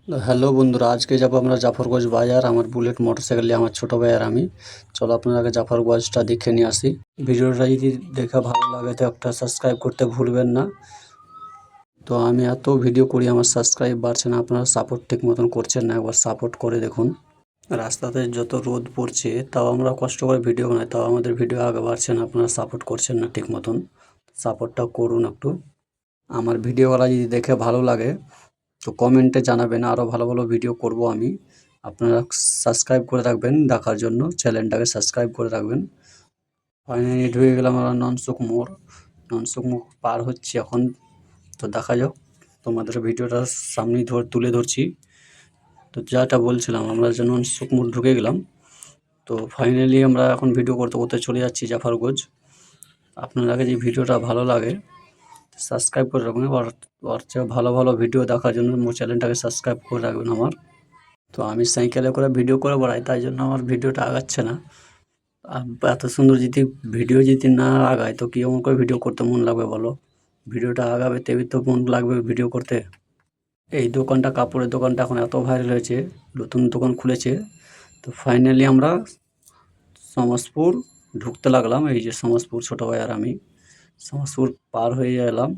Hello বন্ধুরা, আজকে যাবো আমরা জাফরগঞ্জ বাজার। আমার বুলেট মোটরসাইকেল নিয়ে আমার ছোট ভাই আর আমি। চলো আপনার আগে জাফরগঞ্জটা দেখে নিয়ে আসি। ভিডিওটা যদি দেখে ভালো লাগে তো একটা সাবস্ক্রাইব করতে ভুলবেন না। তো আমি এত ভিডিও করি, আমার সাবস্ক্রাইব বাড়ছে না, আপনারা সাপোর্ট ঠিক মতন করছেন না, একবার সাপোর্ট করে দেখুন। রাস্তাতে যত রোদ পড়ছে তাও আমরা কষ্ট করে ভিডিও বানাই, তাও আমাদের ভিডিও আগে বাড়ছে না, আপনারা সাপোর্ট করছেন না ঠিক মতন। সাপোর্টটা করুন একটু। আমার ভিডিওগুলো যদি দেখে ভালো লাগে তো কমেন্টে জানাবেন, আরও ভালো ভালো ভিডিও করব আমি। আপনারা সাবস্ক্রাইব করে রাখবেন দেখার জন্য, চ্যানেলটাকে সাবস্ক্রাইব করে রাখবেন। ফাইনালি ঢুকে গেলাম আমরা ননসুখ মোড়। ননসুখ মোড় পার হচ্ছি এখন। তো দেখা যাক, তোমাদের ভিডিওটা সামনেই তুলে ধরছি। তো যেটা বলছিলাম, আমরা যে ননসুখ মোড় ঢুকে গেলাম। তো ফাইনালি আমরা এখন ভিডিও করতে করতে চলে যাচ্ছি জাফরগঞ্জ। আপনার আগে যে ভিডিওটা ভালো লাগে সাবস্ক্রাইব করে রাখবেন, আর চেয়ে ভালো ভালো ভিডিও দেখার জন্য চ্যানেলটাকে সাবস্ক্রাইব করে রাখবেন আমার। তো আমি সাইকেলে করে ভিডিও করে বেড়াই, তাই জন্য আমার ভিডিওটা আগাচ্ছে না। এত সুন্দর যদি ভিডিও যদি না আগায় তো কীরকম করে ভিডিও করতে মন লাগবে বলো? ভিডিওটা আগাবে তেমনি তো মন লাগবে ভিডিও করতে। এই দোকানটা, কাপড়ের দোকানটা এখন এত ভাইরাল হয়েছে, নতুন দোকান খুলেছে। তো ফাইনালি আমরা সমাজপুর ঢুকতে লাগলাম। এই যে সমাজপুর, ছোটো ভাই আর আমি সমাজপুর পার হয়ে এলাম।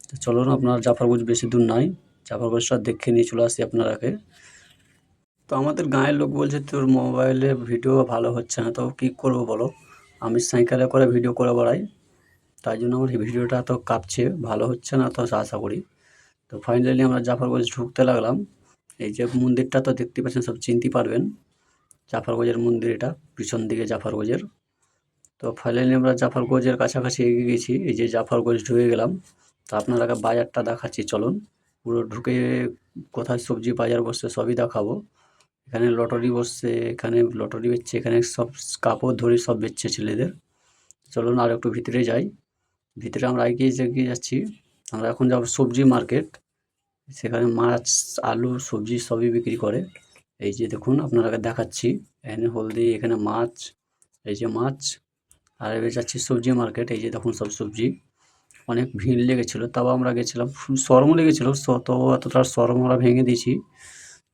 তো চলুন, আপনার জাফরগঞ্জ বেশি দূর নাই, জাফরগঞ্জটা দেখে নিয়ে চলে আসি আপনার আগে। তো আমাদের গাঁয়ের লোক বলছে তোর মোবাইলে ভিডিও ভালো হচ্ছে না, তো কী করবো বলো? আমি সাইকেলে করে ভিডিও করে বেড়াই, তাই জন্য আমার এই ভিডিওটা এত কাঁপছে, ভালো হচ্ছে না তো আশা করি। তো ফাইনালি আমরা জাফরগঞ্জ ঢুকতে লাগলাম। এই যে মন্দিরটা তো দেখতে পাচ্ছেন, সব চিনতে পারবেন, জাফরগঞ্জের মন্দির এটা, পিছন দিকে জাফরগঞ্জের। তো ফাইনালি আমরা জাফরগঞ্জের কাছাকাছি এগিয়ে গেছি, এই যে জাফরগঞ্জ ঢুকে গেলাম। তো আপনারা বাজারটা দেখাচ্ছি চলুন। পুরো ঢুকে কোথায় সবজি বাজার বসছে সবই দেখাবো। এখানে লটারি বসছে, এখানে লটারি বেচছে, এখানে সব কাপড় ধরে সব বেচছে ছেলেদের। চলুন আর একটু ভিতরে যাই। ভিতরে আমরা এগিয়ে যাচ্ছি। আমরা এখন যাবো সবজি মার্কেট। সেখানে মাছ, আলু, সবজি সবই বিক্রি করে। এই যে দেখুন আপনারাকে দেখাচ্ছি, এখানে হলদি, এখানে মাছ, এই যে মাছ। আর এবার যাচ্ছি সবজি মার্কেট, এই যে দেখুন সব সবজি। অনেক ভিড় লেগেছিলো, তাও আমরা গেছিলাম, শরমও লেগেছিলো, তো অতটা শরম আমরা ভেঙে দিয়েছি।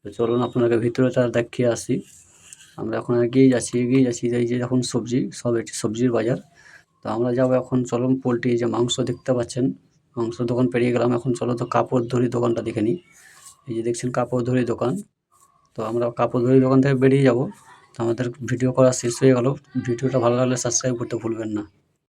তো চলুন আপনাকে ভিতরেটা দেখিয়ে আসি। আমরা এখন এগিয়ে যাচ্ছি। এই যে দেখুন সবজি, সব এটি সবজির বাজার। তো আমরা যাবো এখন, চলুন পোলট্রি, যে মাংস দেখতে পাচ্ছেন, মাংস দোকান পেরিয়ে গেলাম। এখন চলো তো কাপড় ধরি দোকানটা দেখে নিই। এই যে দেখছেন কাপড় ধরি দোকান। তো আমরা কাপড় ধরি দোকান থেকে বেরিয়ে যাব। তো আমাদের ভিডিও করা শেষ হয়ে গেল। ভিডিওটা ভালো লাগলে সাবস্ক্রাইব করতে ভুলবেন না।